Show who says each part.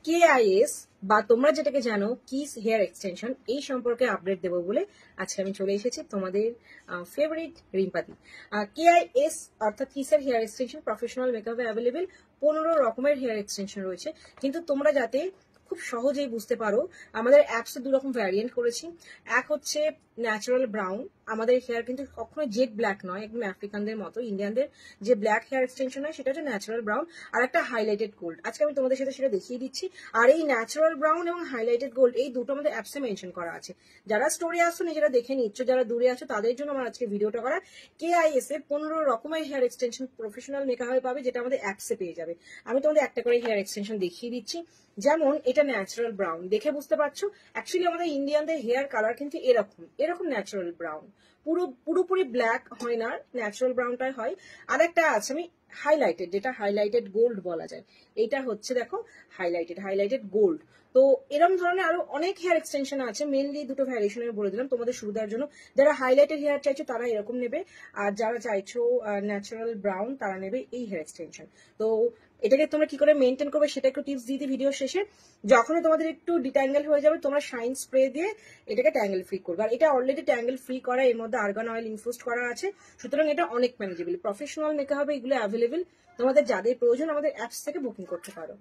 Speaker 1: কেআইএস বা তোমরা যেটাকে জানো কিস হেয়ার এক্সটেনশন, এই সম্পর্কে আপডেট দেবো বলে আজকে আমি চলে এসেছি তোমাদের ফেভারিট রিম্পাদি। কেআইএস অর্থাৎ কিসের হেয়ার এক্সটেনশন প্রফেশনাল মেকআপে অ্যাভেলেবেল 15 রকমের হেয়ার এক্সটেনশন রয়েছে, কিন্তু তোমরা যাতে খুব সহজেই বুঝতে পারো আমাদের অ্যাপসে দুরকম ভ্যারিয়েন্ট করেছি। এক হচ্ছে ন্যাচারাল ব্রাউন, আমাদের হেয়ার কিন্তু কখনো জেড ব্ল্যাক নয়, একদম আফ্রিকানদের মতো ইন্ডিয়ানদের যে ব্ল্যাক হেয়ার এক্সটেনশন হয় সেটা হচ্ছে ন্যাচারাল ব্রাউন। আর একটা হাইলাইটেড গোল্ড, আজকে আমি তোমাদের সাথে সেটা দেখিয়ে দিচ্ছি। আর এই ন্যাচারাল ব্রাউন এবং হাইলাইটেড গোল্ড এই দুটো আমাদের অ্যাপসে মেনশন করা আছে। যারা স্টোরে আসছো নিজেরা দেখে নিচ্ছ, যারা দূরে আছো তাদের জন্য আমার আজকে ভিডিওটা করা। কেআইএস এর 15 রকমের হেয়ার এক্সটেনশন প্রফেশনাল মেকআপে পাবে, যেটা আমাদের অ্যাপসে পেয়ে যাবে। আমি তোমাদের একটা করে হেয়ার এক্সটেনশন দেখিয়ে দিচ্ছি। যেমন এটা ন্যাচারাল ব্রাউন, দেখে বুঝতে পারছো অ্যাকচুয়ালি আমাদের ইন্ডিয়ানদের হেয়ার কালার কিন্তু এরকম ন্যাচারাল ব্রাউন, পুরোপুরি ব্ল্যাক হয় না, ন্যাচারাল ব্রাউনটাই হয়। আর একটা আছে আমি হাইলাইটেড, যেটা হাইলাইটেড গোল্ড বলা যায়। এটা হচ্ছে দেখো হাইলাইটেড গোল্ড। তো এরকম ধরনের আরো অনেক হেয়ার এক্সটেনশন আছে, মেনলি দুটো ভ্যারিয়েশন আমি বলে দিলাম তোমাদের সুবিধার জন্য। যারা হাইলাইটেড হেয়ার চাইছো তারা এরকম নেবে, আর যারা চাইছো ন্যাচারাল ব্রাউন তারা নেবে এই হেয়ার এক্সটেনশন। তো এটাকে তোমরা কি করে মেনটেন করবে সেটা একটু টিপস দিয়ে দিই ভিডিও শেষে। যখনই তোমাদের একটু ডিট্যাঙ্গেল হয়ে যাবে তোমরা শাইন স্প্রে দিয়ে এটাকে ট্যাঙ্গেল ফ্রি করবে। আর এটা অলরেডি ট্যাঙ্গেল ফ্রি করা, এর মধ্যে আর্গান অয়েল ইনফিউজড করা আছে, সুতরাং এটা অনেক ম্যানেজেবল। প্রফেশনাল মেকআপে এগুলো অ্যাভেলেবেল, তোমাদের যাদের প্রয়োজন আমাদের অ্যাপস থেকে বুকিং করতে পারো।